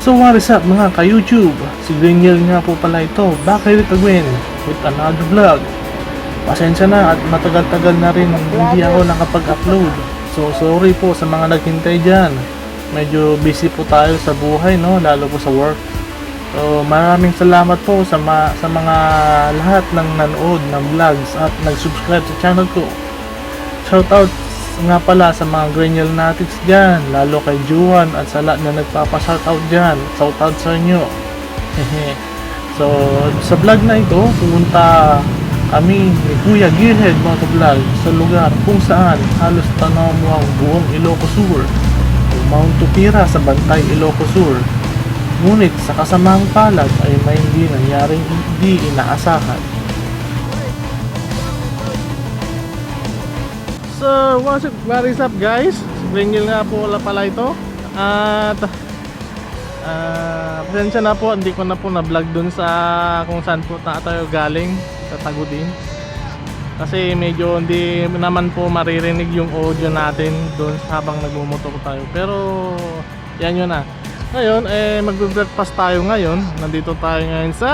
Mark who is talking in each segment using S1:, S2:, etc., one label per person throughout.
S1: So what is up mga ka-YouTube? Si Greenyel nga po pala ito, back here again with another vlog. Pasensya na at matagal-tagal na rin hindi ako nakapag-upload. So sorry po sa mga naghintay dyan. Medyo busy po tayo sa buhay, no? Lalo po sa work. So maraming salamat po sa mga lahat ng nanood ng vlogs at nag-subscribe sa channel ko. Shoutout nga pala sa mga Greenyel natives dyan, lalo kay Juan at sa lahat na nagpapa-shoutout dyan. Shoutout sa inyo. So sa vlog na ito, pumunta kami ni Kuya Gearhead mga ka-vlog sa lugar kung saan halos tanaw mo ang buong Ilocos Sur, Mount Tupira sa Bantay, Ilocos Sur. Ngunit sa kasamang palad ay may hindi nangyaring hindi inaasahan. So, what is up guys? Greenyel nga po pala ito. At pasensya na po, hindi ko na po na-vlog dun sa kung saan po tayo galing sa Tagudin. Kasi medyo hindi naman po maririnig yung audio natin dun habang nagmumotor tayo. Pero yan yun na. Ngayon, magbe-breakfast tayo ngayon. Nandito tayo ngayon sa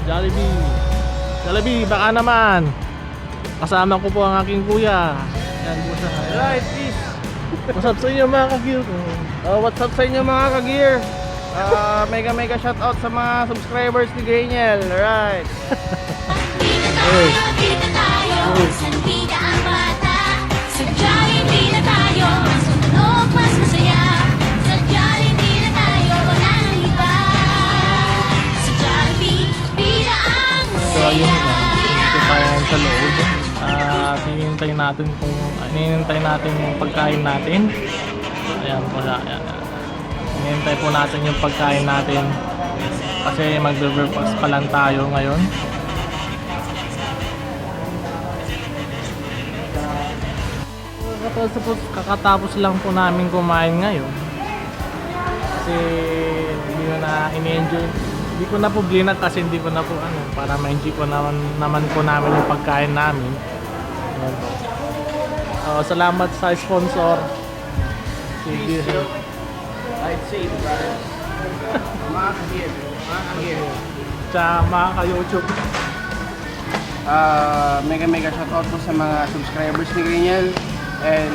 S1: Jollibee. Jollibee, baka naman. Kasama ko po ang aking kuya. Yan po siya. Right, peace. What's up sa inyo mga ka-gear?
S2: What's up sa inyo mga ka-gear? Mega shoutout sa mga subscribers ni Greenyel. Alright.
S3: Dito tayo, sandida ang bata. Sa Jollibee na tayo, mas tunog, mas masaya. Sa Jollibee na tayo, wala nang iba. Sa Jollibee, bida ang
S1: So ayun
S3: masaya.
S1: na. Dito tayo sa loob. Hinihintay natin yung pagkain natin. Ayan po na. Ayan. Hinihintay po natin yung pagkain natin. Kasi magbe-breakfast pa lang tayo ngayon. Kakatapos lang po namin kumain ngayon. Kasi hindi ko na ini-enjoy. Hindi ko na po blinag kasi hindi ko na po para ma-enjoy ko naman po namin yung pagkain namin. Ayan po. Salamat sa sponsor.
S2: Peace, yo. Ride safe, brother. Mga ka-gear. Mga ka-gear.
S1: Tsaka mga ka-YouTube.
S2: Mega shoutout po sa mga subscribers ni Greenyel. And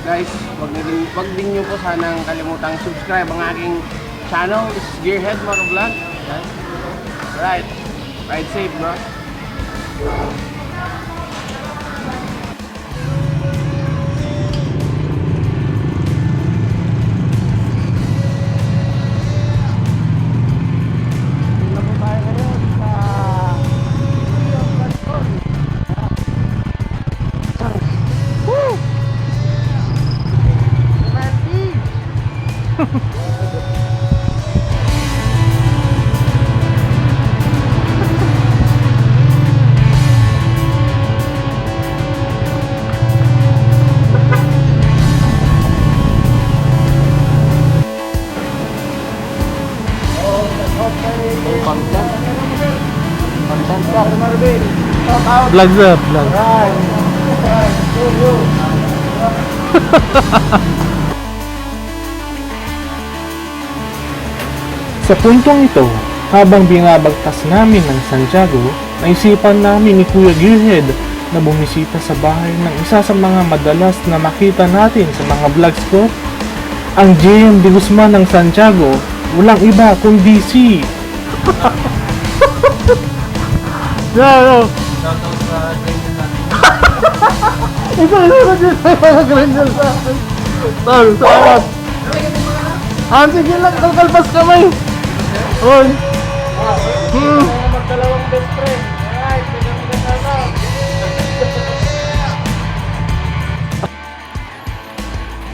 S2: guys, wag din nyo po sanang kalimutang subscribe ang aking channel. This is Gearhead Motovlog. Yan. Right. Ride safe, bro.
S1: Vlog sir, vlog. Sa puntong ito, habang binabagtas namin ng Santiago, naisipan namin ni Kuya Gearhead na bumisita sa bahay ng isa sa mga madalas na makita natin sa mga vlogs ko, ang JM De Guzman ng Santiago, walang iba kundi si no. Greenyel sa akin. Tol, salamat. Sige lang, kalpas kamay. Oy.
S2: Magdalawang best friend. Alright, mega shoutout.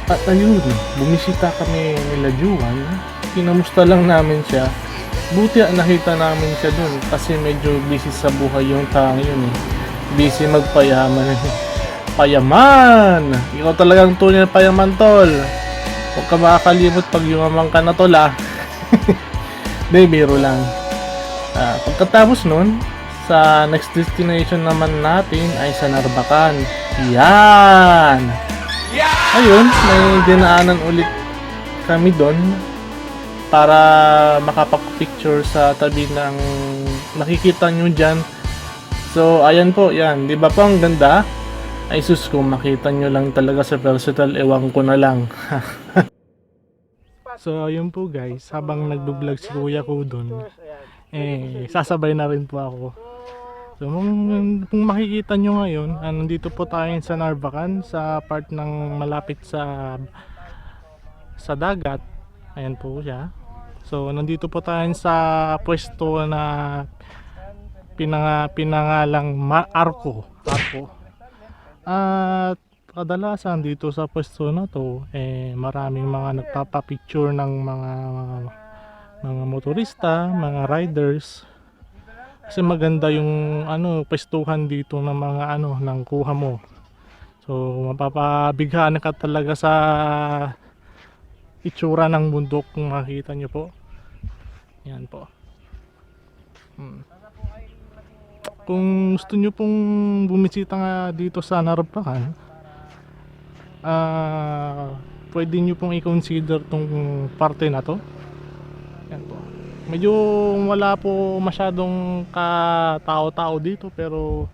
S1: At ayun, bumisita kami nila Juan. Kinamusta lang namin siya. Buti nakita namin siya dun kasi medyo busy sa buhay yung tao yun eh. Busy magpayaman. Payaman! Ikaw talagang tunay na payaman, tol. Huwag ka makakalimot pag yumaman ka na, tol, ah. Hindi, biro lang. Pagkatapos nun, sa next destination naman natin ay sa Narbacan. Yan! Ayun, may dinaanan ulit kami doon para makapag-picture sa tabi ng nakikita nyo dyan. So, ayan po, yan. Di ba po ang ganda? Ay sus, kung makita nyo lang talaga sa personal, ewan ko na lang. So, ayun po guys, habang nagbo-vlog si kuya ko doon, sasabay na rin po ako. So, kung makikita nyo ngayon, nandito po tayo sa Narvacan, sa part ng malapit sa dagat. Ayan po siya. So, nandito po tayo sa pwesto na pinangalang Arco. At kadalasan dito sa pwesto na to, maraming mga nagpapapicture ng mga motorista, mga riders. Kasi maganda yung pwestuhan dito ng mga ng kuha mo. So, mapapabighaan ka talaga sa itsura ng bundok kung makita nyo po. Yan po. Kung gusto nyo pong bumisita nga dito sa Narvacan, pwede nyo pong i-consider tong parte na to. Yan po. Medyo wala po masyadong katao-tao dito, pero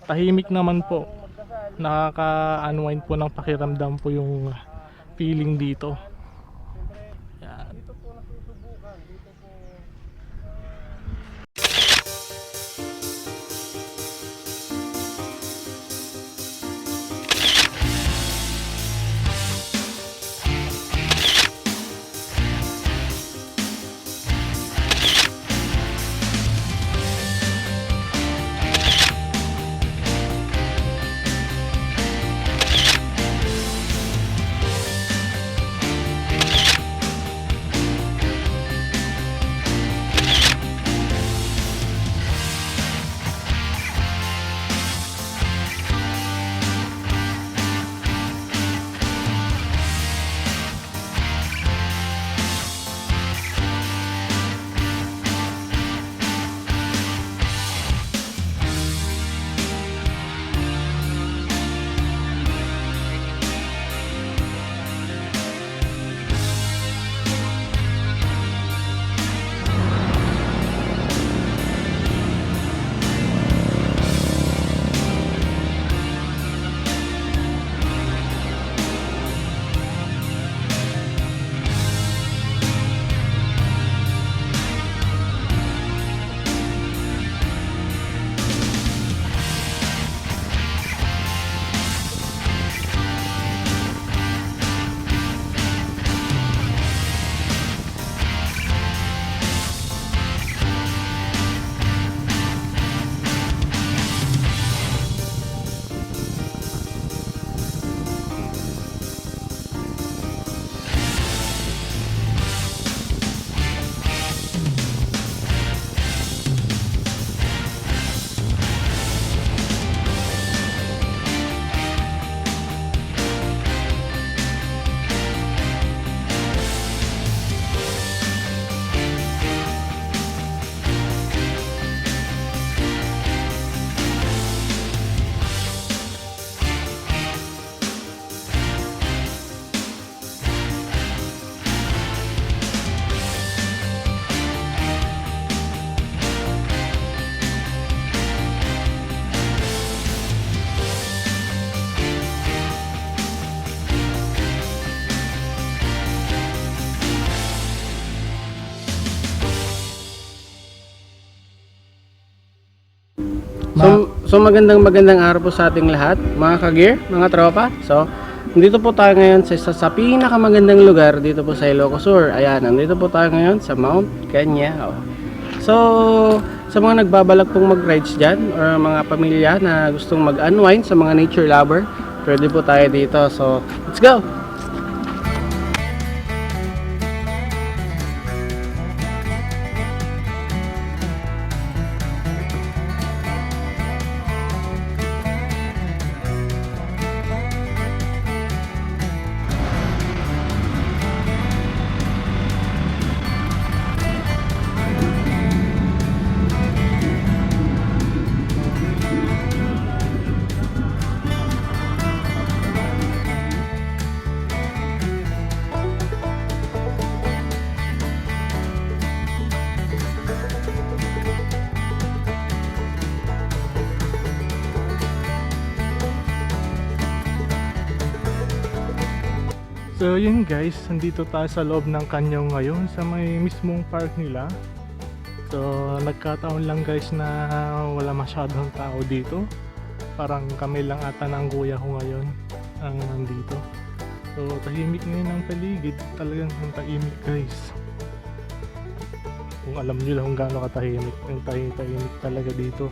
S1: tahimik naman po. Nakaka-unwind po ng pakiramdam po yung feeling dito. Yan.
S2: So magandang araw po sa ating lahat, mga ka-gear, mga tropa. So, nandito po tayo ngayon sa pinakamagandang lugar dito po sa Ilocos Sur. Ayan, nandito po tayo ngayon sa Mount Kenya. So, sa mga nagbabalak pong mag-rides dyan, or mga pamilya na gustong mag-unwind, sa mga nature lover, pwede po tayo dito. So, let's go!
S1: So yun guys, nandito tayo sa loob ng Kanyaw ngayon sa may mismong park nila. So nagkataon lang guys na wala masyadong tao dito. Parang kami lang ata ng kuya ko ngayon ang nandito. So tahimik ngayon ang paligid, talagang tahimik guys. Kung alam nyo lang kung gaano katahimik, yung tahimik talaga dito.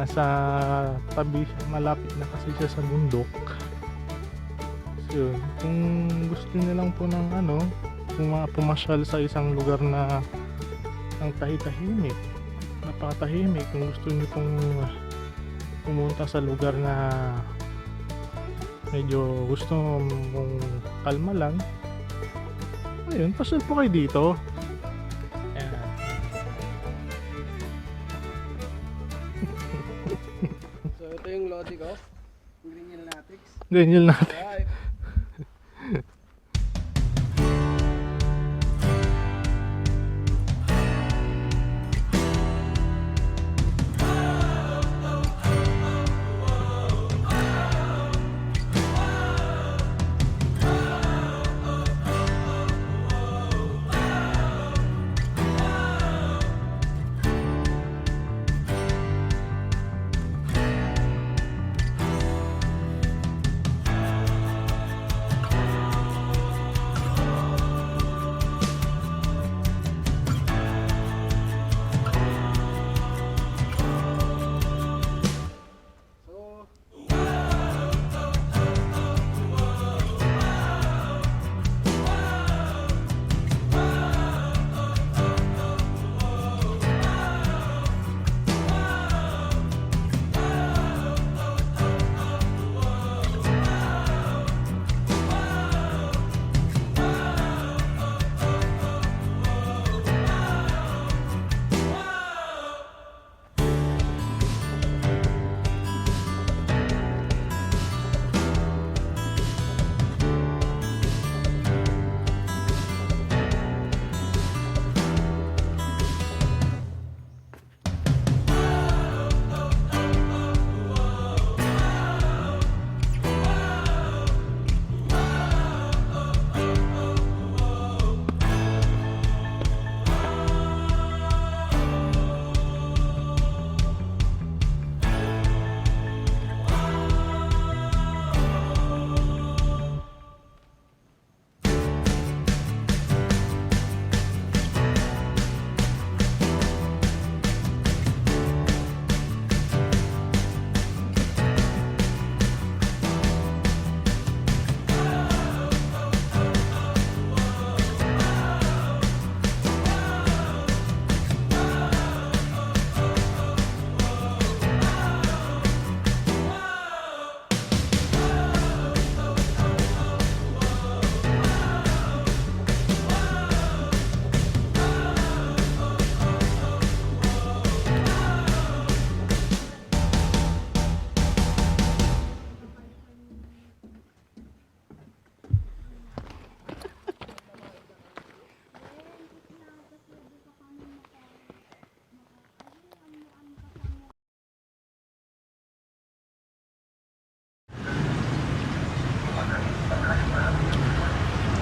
S1: Sa tabi, malapit na kasi siya sa bundok. So, yun, kung gusto niyo lang po ng pumasyal sa isang lugar na ang tahimik, napakatahimik, kung gusto niyo pong pumunta sa lugar na medyo gusto mong kalma lang, ayun, pasyal po kayo dito. Ayan.
S2: So ito yung lodi ko. Green Latex.
S1: Ganyan natin.
S2: Right.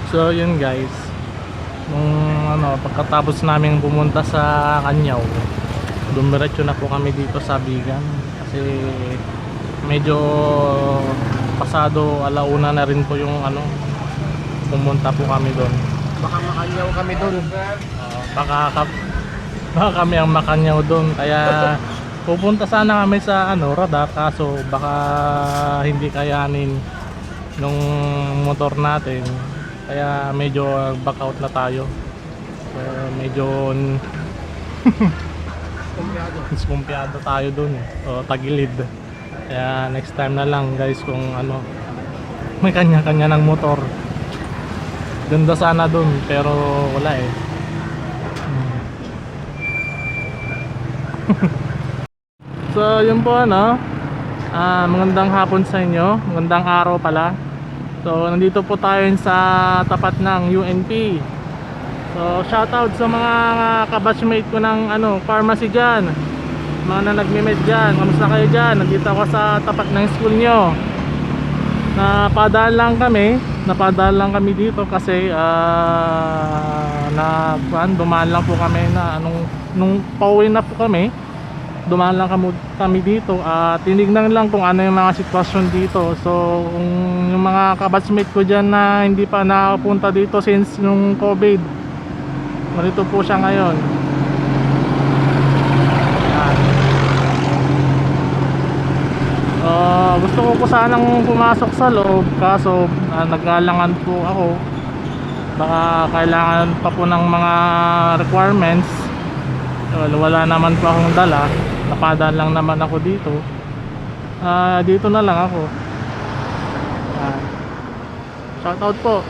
S1: So yun guys, nung pagkatapos namin pumunta sa Kanyaw, dumiretso na po kami dito sa Bigan kasi medyo pasado alauna na rin po yung pumunta po kami doon.
S2: Baka makanyaw kami doon.
S1: Baka kami ang makanyaw doon, kaya pupunta sana kami sa radar, kaso baka hindi kayanin nung motor natin, kaya medyo back out na tayo. So, medyo skumpiyado tayo dun, so tagilid. Kaya next time na lang guys, kung may kanya-kanya ng motor, ganda sana dun, pero wala eh. So yun po magandang hapon sa inyo, magandang araw pala. So nandito po tayo sa tapat ng UNP. So shoutout sa mga kabatchmate ko ng pharmacy dyan, mga na nagme-med dyan. Kamusta kayo dyan? Nandito ako sa tapat ng school nyo. Napadaan lang kami napadaan lang kami dito kasi dumaan lang po kami na nung pauwi na po kami, dumaan lang kami dito at tinignan lang kung ano yung mga sitwasyon dito. So kung yung mga kabatchmate ko dyan na hindi pa nakapunta dito since nung COVID, marito po siya ngayon. Gusto ko po sanang pumasok sa loob kaso nag-aalangan po ako, baka kailangan pa po ng mga requirements. Wala naman po akong dala, napadaan lang naman ako dito. Dito na lang ako. Shoutout po.